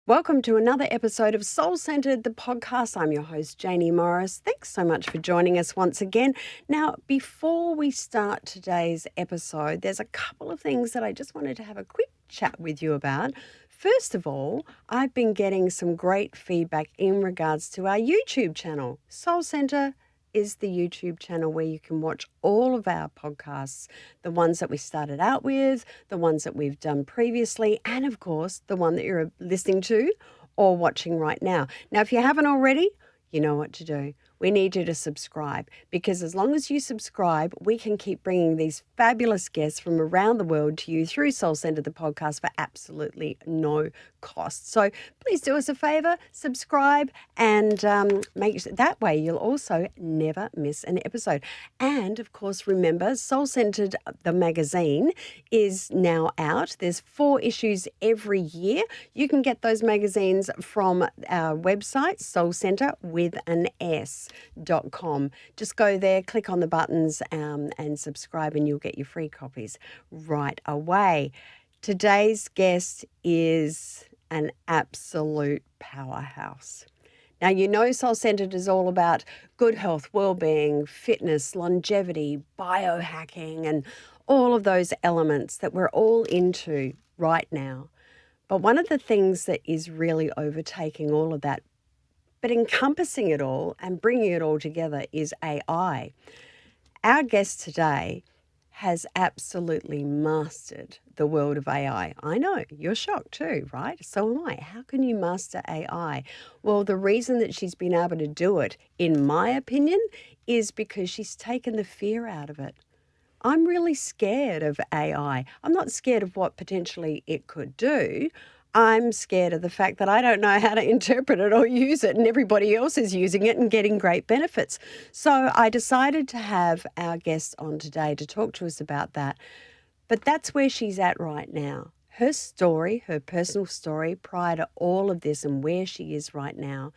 Welcome to another episode of Soul Sentred, the podcast. I'm your host, Jaynie Morris. Thanks so much for joining us once again. Now, before we start today's episode, there's a couple of things that I just wanted to have a quick chat with you about. First of all, I've been getting some great feedback in regards to our YouTube channel. Soul Sentred is the YouTube channel where you can watch all of our podcasts, the ones that we started out with, the ones that we've done previously, and of course, the one that you're listening to or watching right now. Now, if you haven't already, you know what to do. We need you to subscribe, because as long as you subscribe, we can keep bringing these fabulous guests from around the world to you through Soul Sentred, the podcast, for absolutely no cost. So please do us a favor, subscribe, and that way you'll also never miss an episode. And of course, remember, Soul Sentred, the magazine, is now out. There's 4 issues every year. You can get those magazines from our website, soulsentred.com. Just go there, click on the buttons and subscribe, and you'll get your free copies right away. Today's guest is an absolute powerhouse. Now, you know Soul Sentred is all about good health, well-being, fitness, longevity, biohacking, and all of those elements that we're all into right now. But one of the things that is really overtaking all of that, but encompassing it all and bringing it all together, is AI. Our guest today has absolutely mastered the world of AI. I know, you're shocked too, right? So am I. How can you master AI? Well, the reason that she's been able to do it, in my opinion, is because she's taken the fear out of it. I'm really scared of AI. I'm not scared of what potentially it could do. I'm scared of the fact that I don't know how to interpret it or use it, and everybody else is using it and getting great benefits. So I decided to have our guest on today to talk to us about that. But that's where she's at right now. Her story, her personal story prior to all of this and where she is right now,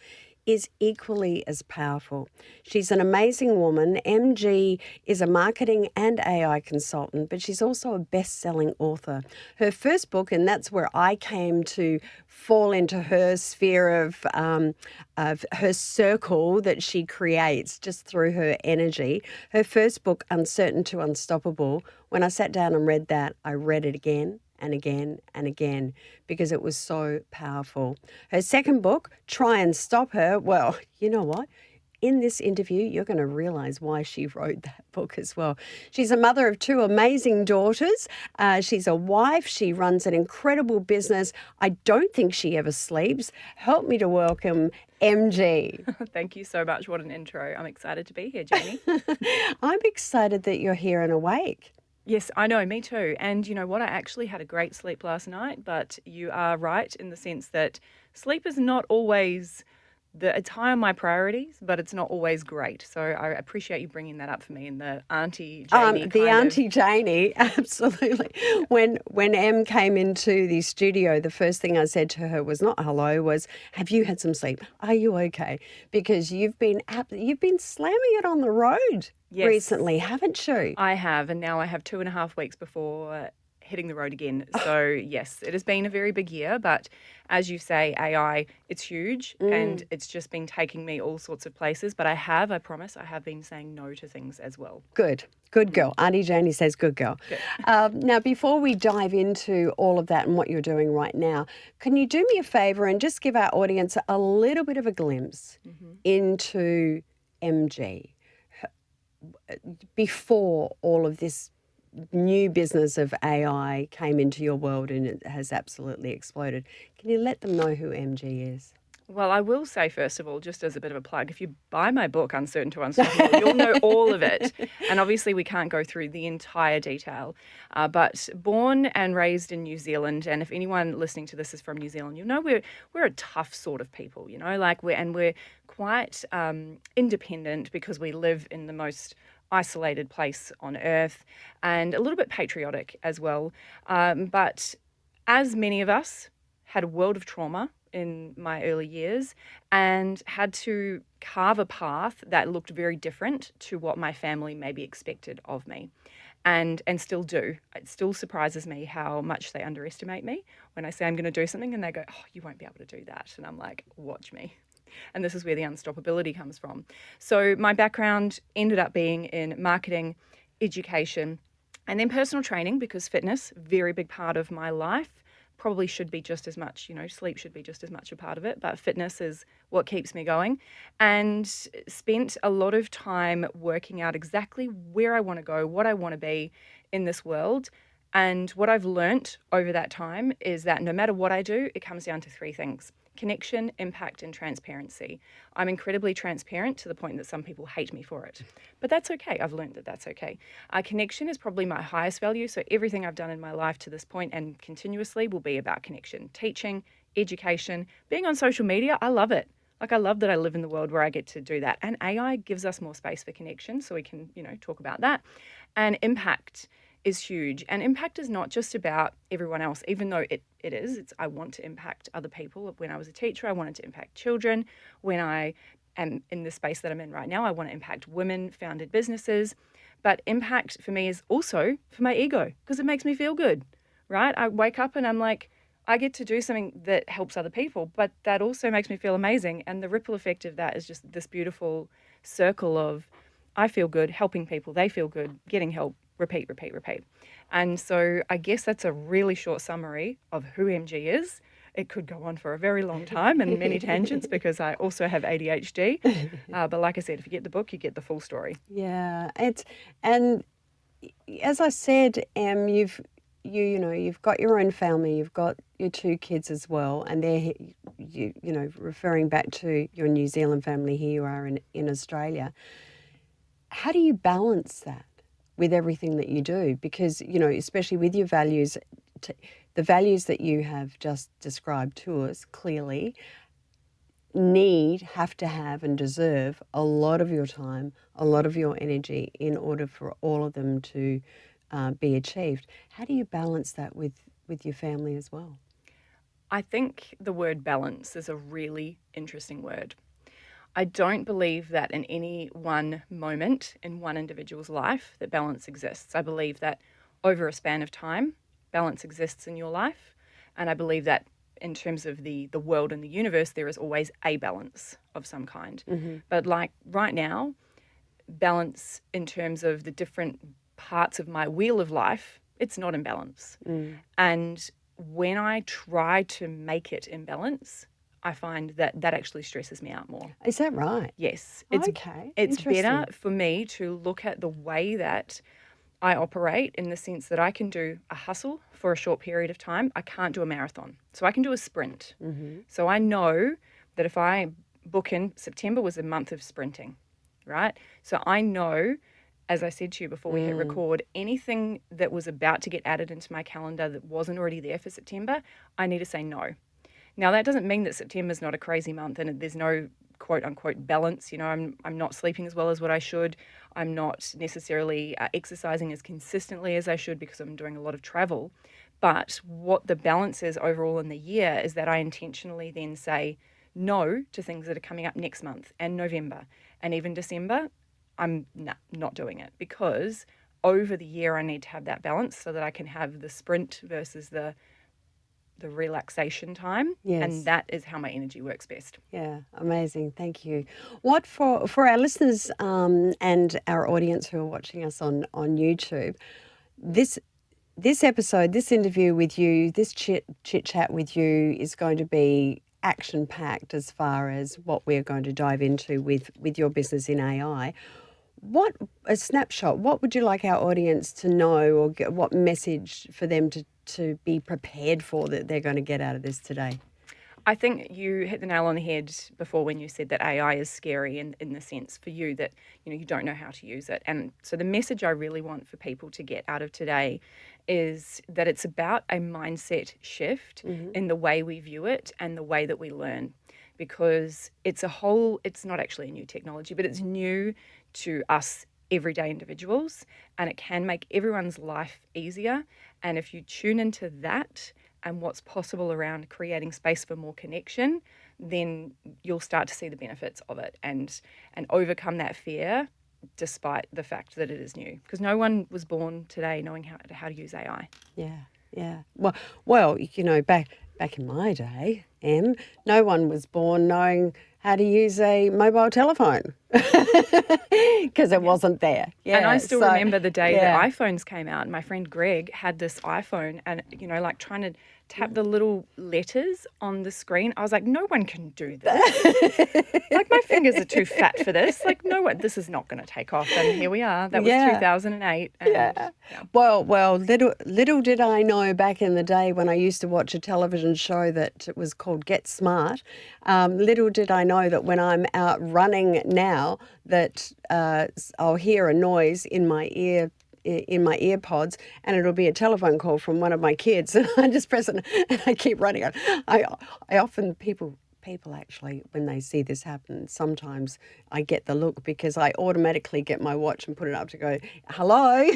is equally as powerful. She's an amazing woman. MG is a marketing and AI consultant, but she's also a best-selling author. Her first book, and that's where I came to fall into her sphere of her circle that she creates just through her energy. Her first book, Uncertain to Unstoppable, when I sat down and read that, I read it again and again and again, because it was so powerful. Her second book, Try and Stop Her, well, you know what? In this interview, you're going to realize why she wrote that book as well. She's a mother of 2 amazing daughters. She's a wife. She runs an incredible business. I don't think she ever sleeps. Help me to welcome MG. Thank you so much. What an intro. I'm excited to be here, Jaynie. I'm excited that you're here and awake. Yes, I know, me too. And you know what? I actually had a great sleep last night, but you are right in the sense that sleep is not always it's high on my priorities, but it's not always great. So I appreciate you bringing that up for me in the Auntie Jaynie Jaynie, absolutely. When Em came into the studio, the first thing I said to her was not hello, was, have you had some sleep? Are you okay? Because you've been slamming it on the road recently, haven't you? I have, and now I have 2.5 weeks before hitting the road again. So yes, it has been a very big year, but as you say, AI, it's huge and it's just been taking me all sorts of places. But I promise, I have been saying no to things as well. Good girl. Auntie Jaynie says good girl. Good. Now, before we dive into all of that and what you're doing right now, can you do me a favor and just give our audience a little bit of a glimpse into MG before all of this new business of AI came into your world and it has absolutely exploded? Can you let them know who MG is? Well, I will say, first of all, just as a bit of a plug, if you buy my book, Uncertain to Unstoppable, you'll know all of it. And obviously we can't go through the entire detail. But born and raised in New Zealand, and if anyone listening to this is from New Zealand, you'll know we're a tough sort of people, you know, like we're quite independent because we live in the most isolated place on earth, and a little bit patriotic as well. But as many of us had a world of trauma in my early years and had to carve a path that looked very different to what my family maybe expected of me. and still do. It still surprises me how much they underestimate me when I say I'm going to do something and they go, oh, you won't be able to do that. And I'm like, watch me. And this is where the unstoppability comes from. So my background ended up being in marketing, education, and then personal training, because fitness, very big part of my life. Probably should be just as much, sleep should be just as much a part of it, but fitness is what keeps me going. And spent a lot of time working out exactly where I want to go, what I want to be in this world. And what I've learnt over that time is that no matter what I do, it comes down to three things: connection, impact, and transparency. I'm incredibly transparent to the point that some people hate me for it. But that's okay. I've learned that that's okay. Connection is probably my highest value. So everything I've done in my life to this point and continuously will be about connection. Teaching, education, being on social media, I love it. Like, I love that I live in the world where I get to do that. And AI gives us more space for connection, so we can, talk about that. And impact is huge. And impact is not just about everyone else, even though it is. I want to impact other people. When I was a teacher, I wanted to impact children. When I am in the space that I'm in right now, I want to impact women-founded businesses. But impact for me is also for my ego, because it makes me feel good, right? I wake up and I'm like, I get to do something that helps other people, but that also makes me feel amazing. And the ripple effect of that is just this beautiful circle of I feel good, helping people, they feel good, getting help, repeat, repeat, repeat. And so I guess that's a really short summary of who MG is. It could go on for a very long time and many tangents, because I also have ADHD. But like I said, if you get the book, you get the full story. Yeah, and as I said, you've got your own family, you've got your two kids as well, and they're referring back to your New Zealand family, here you are in Australia. How do you balance that with everything that you do? Because, especially with your values, the values that you have just described to us clearly have to have and deserve a lot of your time, a lot of your energy in order for all of them to be achieved. How do you balance that with your family as well? I think the word balance is a really interesting word. I don't believe that in any one moment in one individual's life that balance exists. I believe that over a span of time, balance exists in your life. And I believe that in terms of the world and the universe, there is always a balance of some kind. Mm-hmm. But like right now, balance in terms of the different parts of my wheel of life, it's not in balance. And when I try to make it in balance, I find that actually stresses me out more. Is that right? Yes. Okay. It's better for me to look at the way that I operate, in the sense that I can do a hustle for a short period of time. I can't do a marathon. So I can do a sprint. Mm-hmm. So I know that if I book in, September was a month of sprinting, right? So I know, as I said to you before we hit record, anything that was about to get added into my calendar that wasn't already there for September, I need to say no. Now, that doesn't mean that September's not a crazy month and there's no quote unquote balance. I'm not sleeping as well as what I should. I'm not necessarily exercising as consistently as I should, because I'm doing a lot of travel. But what the balance is overall in the year is that I intentionally then say no to things that are coming up next month and November and even December. I'm not doing it, because over the year I need to have that balance so that I can have the sprint versus the relaxation time. Yes. And that is how my energy works best. Yeah, amazing. Thank you. What for our listeners and our audience who are watching us on YouTube, this episode, this interview with you, this chit chat with you is going to be action-packed as far as what we're going to dive into with your business in AI. What a snapshot. What would you like our audience to know, or what message for them to be prepared for that they're going to get out of this today? I think you hit the nail on the head before when you said that AI is scary in the sense for you that you don't know how to use it. And so the message I really want for people to get out of today is that it's about a mindset shift in the way we view it and the way that we learn. Because it's not actually a new technology, but it's new to us everyday individuals, and it can make everyone's life easier. And if you tune into that and what's possible around creating space for more connection, then you'll start to see the benefits of it and overcome that fear despite the fact that it is new, because no one was born today knowing how to use AI. Yeah. Well, back in my day, no one was born knowing how to use a mobile telephone because it wasn't there. And I Yeah. still So, remember the day yeah. that iPhones came out. My friend Greg had this iPhone and, like trying to tap the little letters on the screen. I was like, no one can do this. Like, my fingers are too fat for this. Like, no one, this is not going to take off. And here we are. That was 2008. And, Yeah. Well, little did I know back in the day when I used to watch a television show that was called Get Smart. Little did I know that when I'm out running now, that I'll hear a noise in my earpods, and it'll be a telephone call from one of my kids, and I just press it and I keep running on. I often people actually, when they see this happen, sometimes I get the look because I automatically get my watch and put it up to go, hello.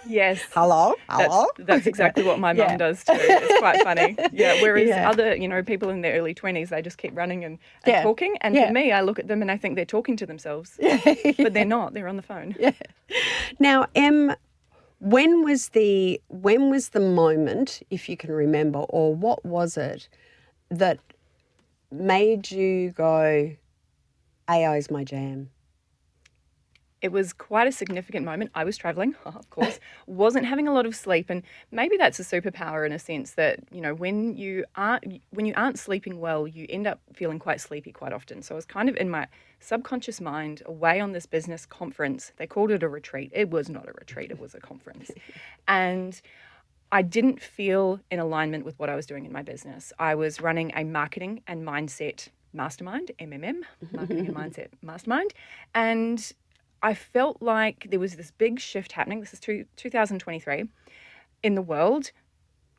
Yes. Hello. That's exactly what my mum does too. It's quite funny. Yeah. Whereas Yeah. other, people in their early 20s, they just keep running and Yeah. talking. And Yeah. for me, I look at them and I think they're talking to themselves, but they're not. They're on the phone. Yeah. Now, when was the moment, if you can remember, or what was it that made you go, AI is my jam? It was quite a significant moment. I was traveling, of course, wasn't having a lot of sleep, and maybe that's a superpower in a sense that, when you aren't sleeping well, you end up feeling quite sleepy quite often. So I was kind of in my subconscious mind away on this business conference. They called it a retreat. It was not a retreat, it was a conference. And I didn't feel in alignment with what I was doing in my business. I was running a marketing and mindset mastermind, MMM, marketing and mindset mastermind, and I felt like there was this big shift happening. This is 2023 in the world.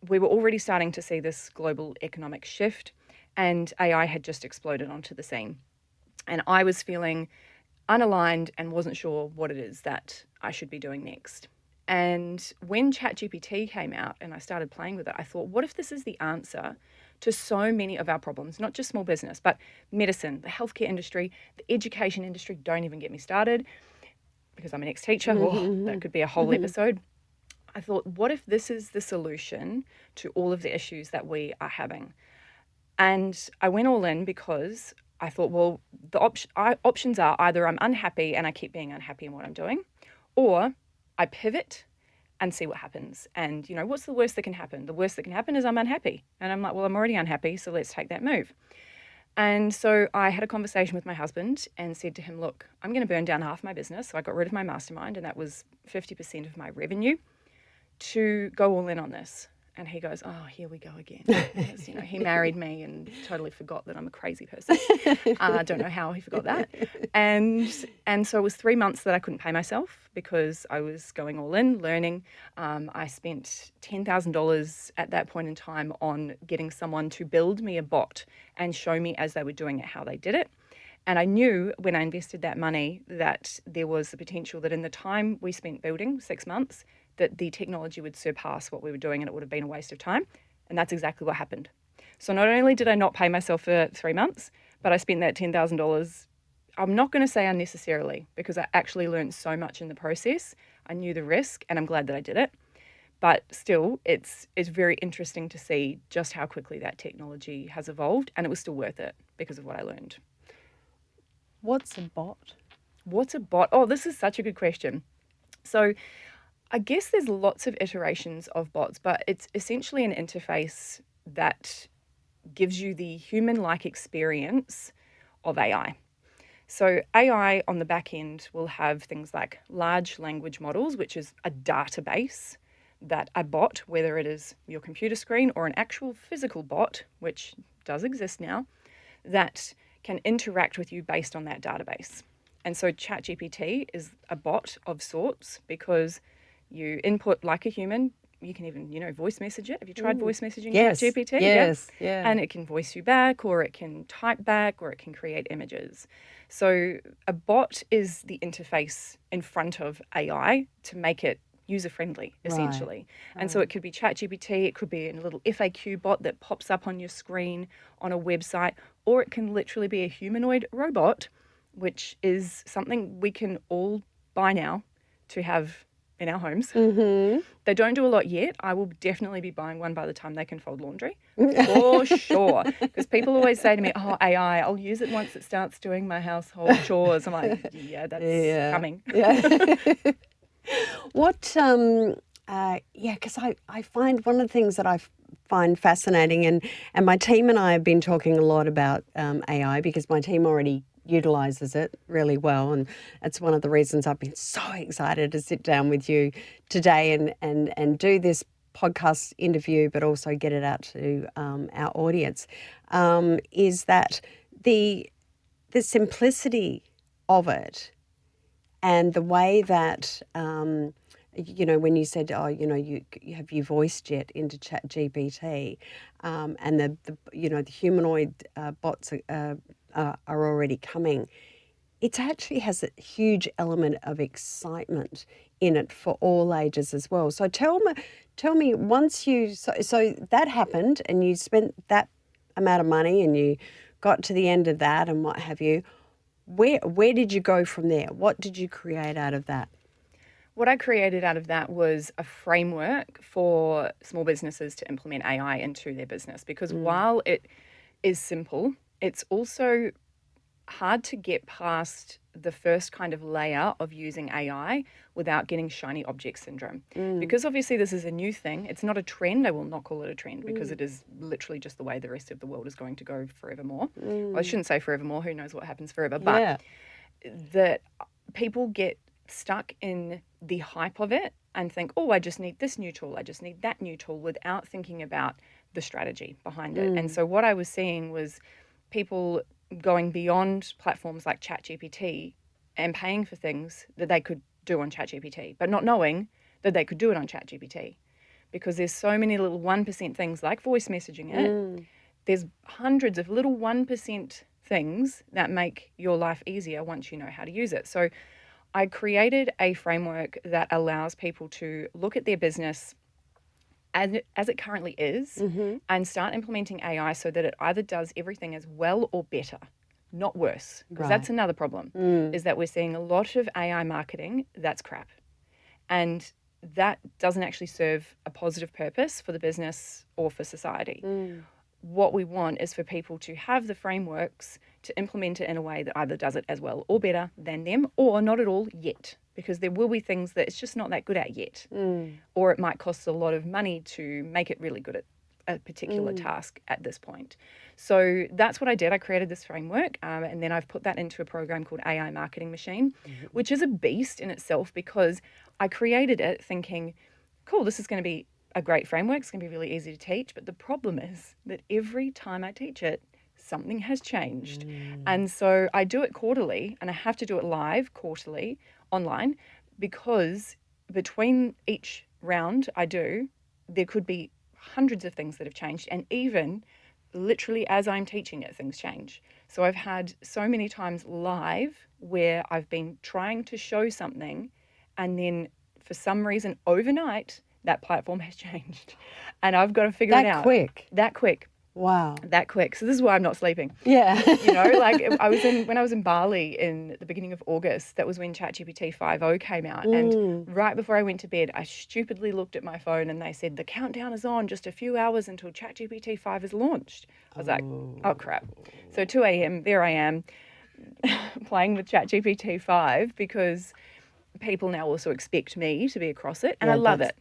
We were already starting to see this global economic shift, and AI had just exploded onto the scene. And I was feeling unaligned and wasn't sure what it is that I should be doing next. And when ChatGPT came out and I started playing with it, I thought, what if this is the answer to so many of our problems, not just small business, but medicine, the healthcare industry, the education industry, don't even get me started, because I'm an ex-teacher. That could be a whole episode. I thought, what if this is the solution to all of the issues that we are having? And I went all in because I thought, well, the options are either I'm unhappy and I keep being unhappy in what I'm doing, or I pivot and see what happens. And, what's the worst that can happen? The worst that can happen is I'm unhappy. And I'm like, well, I'm already unhappy, so let's take that move. And so I had a conversation with my husband and said to him, look, I'm going to burn down half my business. So I got rid of my mastermind, and that was 50% of my revenue, to go all in on this. And he goes, oh, here we go again. Because, he married me and totally forgot that I'm a crazy person. I don't know how he forgot that. And so it was 3 months that I couldn't pay myself because I was going all in, learning. I spent $10,000 at that point in time on getting someone to build me a bot and show me as they were doing it how they did it. And I knew when I invested that money that there was the potential that in the time we spent building, 6 months, that the technology would surpass what we were doing and it would have been a waste of time. And that's exactly what happened. So not only did I not pay myself for 3 months, but I spent that $10,000, I'm not going to say unnecessarily, because I actually learned so much in the process. I knew the risk and I'm glad that I did it. But still, it's very interesting to see just how quickly that technology has evolved, and it was still worth it because of what I learned. What's a bot? What's a bot? Oh, this is such a good question. So I guess there's lots of iterations of bots, but it's essentially an interface that gives you the human-like experience of AI. So AI on the back end will have things like large language models, which is a database that a bot, whether it is your computer screen or an actual physical bot, which does exist now, that can interact with you based on that database. And so ChatGPT is a bot of sorts because you input like a human. You can even, voice message it. Have you tried voice messaging ChatGPT? Yes, yeah. And it can voice you back, or it can type back, or it can create images. So a bot is the interface in front of AI to make it user-friendly, essentially. Right. And so it could be ChatGPT, it could be a little FAQ bot that pops up on your screen on a website, or it can literally be a humanoid robot, which is something we can all buy now to have in our homes. Mm-hmm. They don't do a lot yet. I will definitely be buying one by the time they can fold laundry, for sure. Because people always say to me, oh, AI, I'll use it once it starts doing my household chores. I'm like, yeah, that's coming. Yeah. What, because I find one of the things that I find fascinating, and my team and I have been talking a lot about AI because my team already utilizes it really well, and it's one of the reasons I've been so excited to sit down with you today and do this podcast interview, but also get it out to our audience, is that the simplicity of it and the way that when you said, oh, you have you voiced yet into Chat GPT, and the humanoid bots are already coming. It actually has a huge element of excitement in it for all ages as well. So tell me once so that happened and you spent that amount of money and you got to the end of that and what have you. Where did you go from there? What did you create out of that? What I created out of that was a framework for small businesses to implement AI into their business, because while it is simple, it's also hard to get past the first kind of layer of using AI without getting shiny object syndrome. Because obviously this is a new thing. It's not a trend. I will not call it a trend because it is literally just the way the rest of the world is going to go forevermore. Well, I shouldn't say forevermore. Who knows what happens forever? But that people get stuck in the hype of it and think, oh, I just need this new tool. I just need that new tool, without thinking about the strategy behind it. And so what I was seeing was people going beyond platforms like ChatGPT and paying for things that they could do on ChatGPT, but not knowing that they could do it on ChatGPT, because there's so many little 1% things like voice messaging it. There's hundreds of little 1% things that make your life easier once you know how to use it. So I created a framework that allows people to look at their business as it currently is and start implementing AI so that it either does everything as well or better, not worse. Because that's another problem, is that we're seeing a lot of AI marketing that's crap. And that doesn't actually serve a positive purpose for the business or for society. What we want is for people to have the frameworks to implement it in a way that either does it as well or better than them, or not at all yet, because there will be things that it's just not that good at yet. Or it might cost a lot of money to make it really good at a particular task at this point. So that's what I did. I created this framework, and then I've put that into a program called AI Marketing Machine, which is a beast in itself, because I created it thinking, cool, this is going to be a great framework. It's going to be really easy to teach. But the problem is that every time I teach it, something has changed. And so I do it quarterly, and I have to do it live quarterly online, because between each round I do, there could be hundreds of things that have changed. And even literally as I'm teaching it, things change. So I've had so many times live where I've been trying to show something, and then for some reason overnight, that platform has changed, and I've got to figure it out. That quick. Wow. That quick. So this is why I'm not sleeping. Yeah. Like when I was in Bali in the beginning of August, that was when ChatGPT 5.0 came out. And right before I went to bed, I stupidly looked at my phone and they said, the countdown is on, just a few hours until ChatGPT 5 is launched. I was like, oh crap. So 2 a.m, there I am playing with ChatGPT 5, because people now also expect me to be across it, and I love it.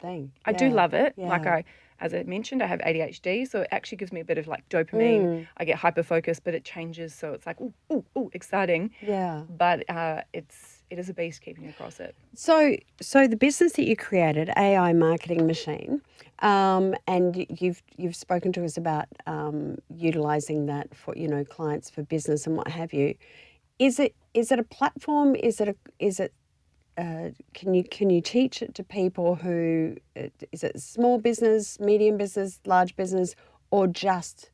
I do love it. Like as I mentioned, I have ADHD, so it actually gives me a bit of like dopamine. I get hyper focused, but it changes, so it's like ooh, exciting. Yeah. But it is a beast keeping across it. So the business that you created, AI Marketing Machine, and you've spoken to us about utilizing that for clients for business and what have you. Is it a platform? Can you teach it to people who, is it small business, medium business, large business, or just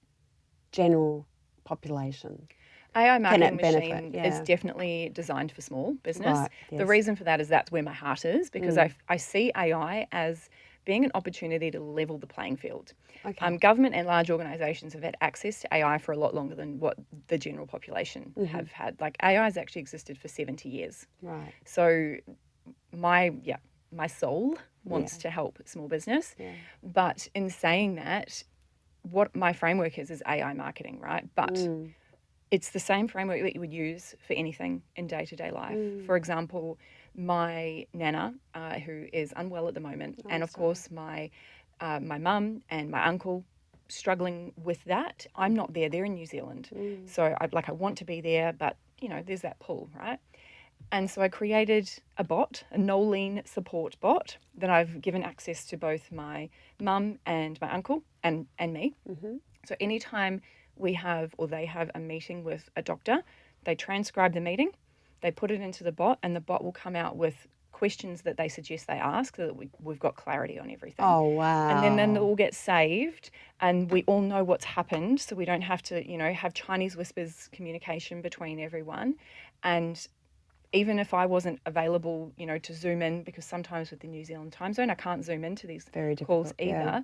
general population? AI Marketing Machine is definitely designed for small business. Right, yes. The reason for that is that's where my heart is, because I see AI as being an opportunity to level the playing field. Okay. Government and large organisations have had access to AI for a lot longer than what the general population have had. Like AI has actually existed for 70 years. Right. So my soul wants Yeah. to help small business. Yeah. But in saying that, what my framework is AI marketing, right? But it's the same framework that you would use for anything in day-to-day life. For example, my nana, who is unwell at the moment, and of course my mum and my uncle struggling with that. I'm not there; they're in New Zealand, so I want to be there, but there's that pull, right? And so I created a bot, a Nolene support bot that I've given access to both my mum and my uncle and me. So anytime we have or they have a meeting with a doctor, they transcribe the meeting, they put it into the bot, and the bot will come out with questions that they suggest they ask so that we've got clarity on everything. Oh, wow. And then it all gets saved and we all know what's happened, so we don't have to, have Chinese whispers communication between everyone. And even if I wasn't available, to Zoom in, because sometimes with the New Zealand time zone, I can't Zoom into these calls either,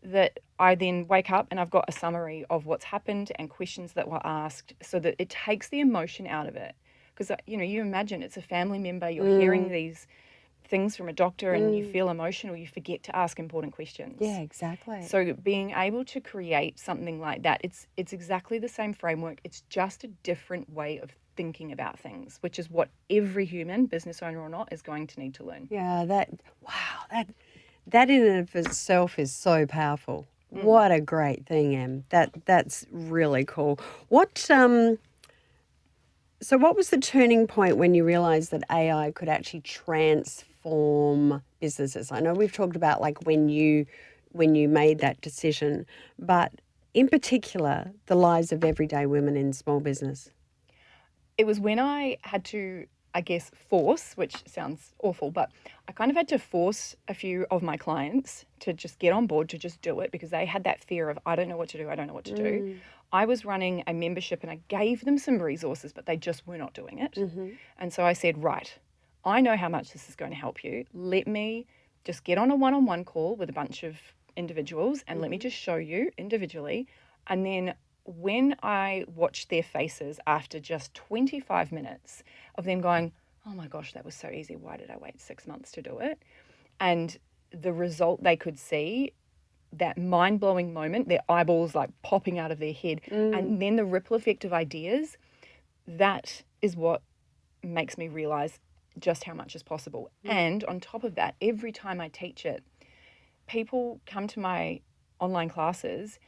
that I then wake up and I've got a summary of what's happened and questions that were asked so that it takes the emotion out of it. Because, you imagine it's a family member, you're hearing these things from a doctor and you feel emotional, you forget to ask important questions. Yeah, exactly. So being able to create something like that, it's exactly the same framework. It's just a different way of thinking about things, which is what every human, business owner or not, is going to need to learn. Yeah, that in and of itself is so powerful. What a great thing, Em. That's really cool. So what was the turning point when you realized that AI could actually transform businesses? I know we've talked about like when you made that decision, but in particular, the lives of everyday women in small business. It was when I had to, I guess, force, which sounds awful, but I kind of had to force a few of my clients to just get on board, to just do it, because they had that fear of, I don't know what to do, I don't know what to do. I was running a membership and I gave them some resources, but they just were not doing it. And so I said, right, I know how much this is going to help you. Let me just get on a one-on-one call with a bunch of individuals and let me just show you individually. And then when I watched their faces after just 25 minutes of them going, oh my gosh, that was so easy. Why did I wait 6 months to do it? And the result they could see, that mind-blowing moment, their eyeballs like popping out of their head, and then the ripple effect of ideas, that is what makes me realize just how much is possible. And on top of that, every time I teach it, people come to my online classes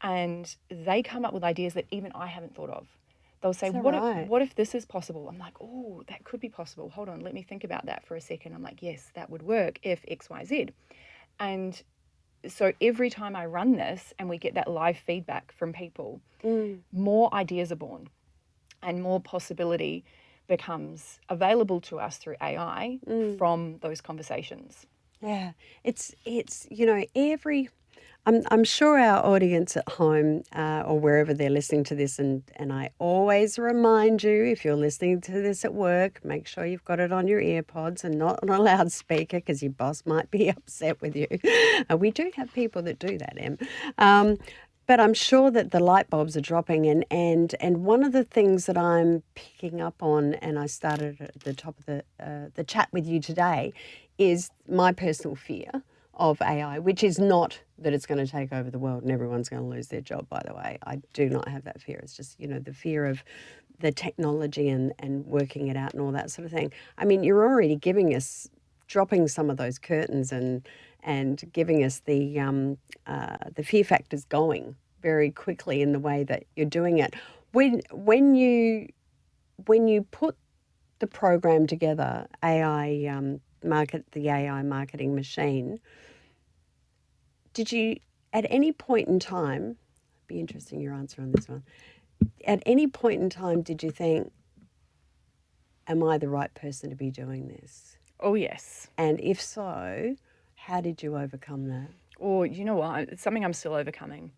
and they come up with ideas that even I haven't thought of. They'll say, what if this is possible? I'm like, oh, that could be possible. Hold on, let me think about that for a second. I'm like, yes, that would work if X, Y, Z. And so every time I run this and we get that live feedback from people, more ideas are born and more possibility becomes available to us through AI from those conversations. Yeah, it's I'm sure our audience at home or wherever they're listening to this, and I always remind you, if you're listening to this at work, make sure you've got it on your earpods and not on a loudspeaker because your boss might be upset with you. We do have people that do that, Em. But I'm sure that the light bulbs are dropping, and one of the things that I'm picking up on, and I started at the top of the chat with you today, is my personal fear of AI, which is not that it's going to take over the world and everyone's going to lose their job, by the way. I do not have that fear. It's just, the fear of the technology and working it out and all that sort of thing. I mean, you're already dropping some of those curtains and giving us the fear factors going very quickly in the way that you're doing it. When you put the program together, the AI marketing machine, did you at any point in time, be interesting your answer on this one, at any point in time did you think, am I the right person to be doing this? Oh, yes. And if so, how did you overcome that? Or, you know what, it's something I'm still overcoming.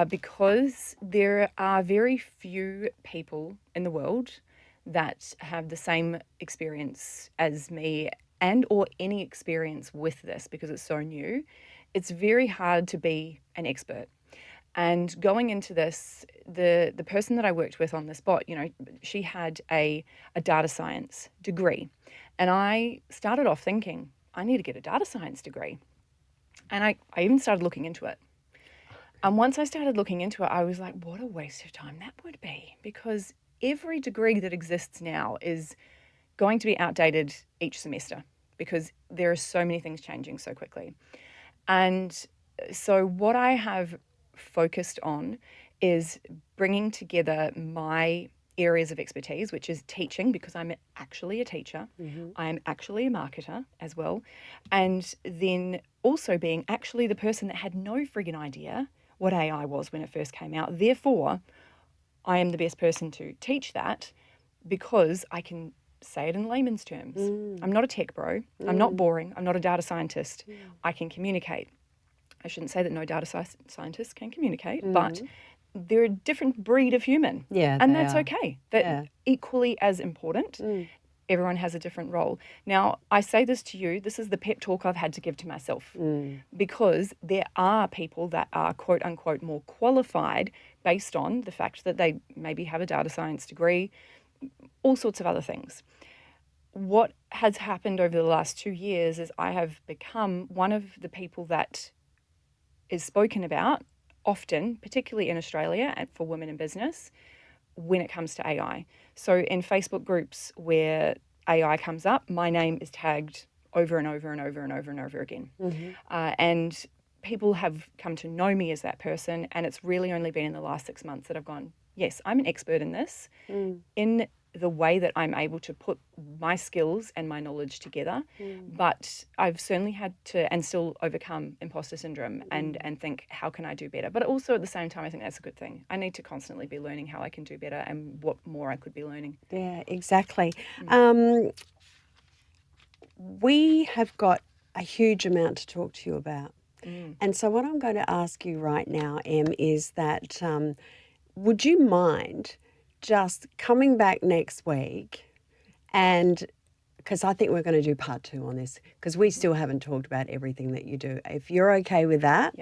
Because there are very few people in the world that have the same experience as me and or any experience with this, because it's so new. It's very hard to be an expert. And going into this, the person that I worked with on this bot, she had a data science degree. And I started off thinking, I need to get a data science degree. And I even started looking into it. And once I started looking into it, I was like, what a waste of time that would be, because every degree that exists now is going to be outdated each semester because there are so many things changing so quickly. And so what I have focused on is bringing together my areas of expertise, which is teaching, because I'm actually a teacher. I am actually a marketer as well. And then also being actually the person that had no friggin' idea what AI was when it first came out. Therefore, I am the best person to teach that because I can say it in layman's terms. I'm not a tech bro. I'm not boring. I'm not a data scientist. I can communicate. I shouldn't say that no data scientists can communicate, but they're a different breed of human. Yeah, and they that's are. okay. That equally as important. Everyone has a different role. Now, I say this to you, this is the pep talk I've had to give to myself, because there are people that are quote unquote more qualified based on the fact that they maybe have a data science degree, all sorts of other things. What has happened over the last 2 years is I have become one of the people that is spoken about often, particularly in Australia and for women in business, when it comes to AI. So in Facebook groups where AI comes up, my name is tagged over and over and over and over and over again. And people have come to know me as that person, and it's really only been in the last 6 months that I've gone, yes, I'm an expert in this, in the way that I'm able to put my skills and my knowledge together. But I've certainly had to, and still overcome imposter syndrome and think, how can I do better? But also at the same time, I think that's a good thing. I need to constantly be learning how I can do better and what more I could be learning. Yeah, exactly. We have got a huge amount to talk to you about. And so what I'm going to ask you right now, Em, is that would you mind just coming back next week, and because I think we're going to do part 2 on this, because we still haven't talked about everything that you do. If you're okay with that,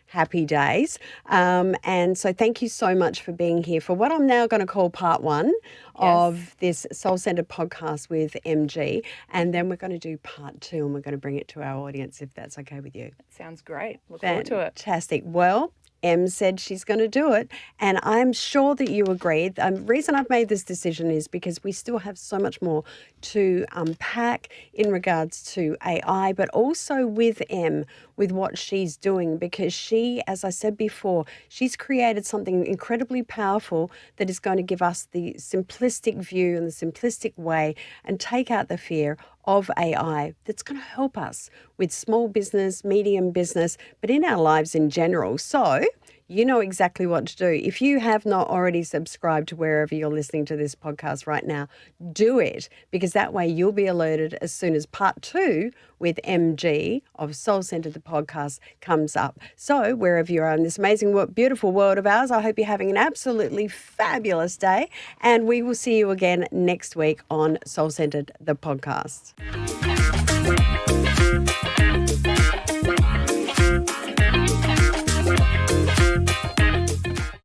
happy days. And so thank you so much for being here for what I'm now going to call part 1 of this Soul Sentred podcast with MG. And then we're going to do part 2 and we're going to bring it to our audience, if that's okay with you. Sounds great. Look forward to it. Fantastic. Well, Em said she's going to do it, and I'm sure that you agree. The reason I've made this decision is because we still have so much more to unpack in regards to AI, but also with Em, with what she's doing, because she, as I said before, she's created something incredibly powerful that is going to give us the simplistic view and the simplistic way and take out the fear of AI that's going to help us with small business, medium business, but in our lives in general. So you know exactly what to do. If you have not already subscribed to wherever you're listening to this podcast right now, do it, because that way you'll be alerted as soon as part 2 with MG of Soul Sentred, the podcast, comes up. So wherever you are in this amazing, beautiful world of ours, I hope you're having an absolutely fabulous day, and we will see you again next week on Soul Sentred, the podcast.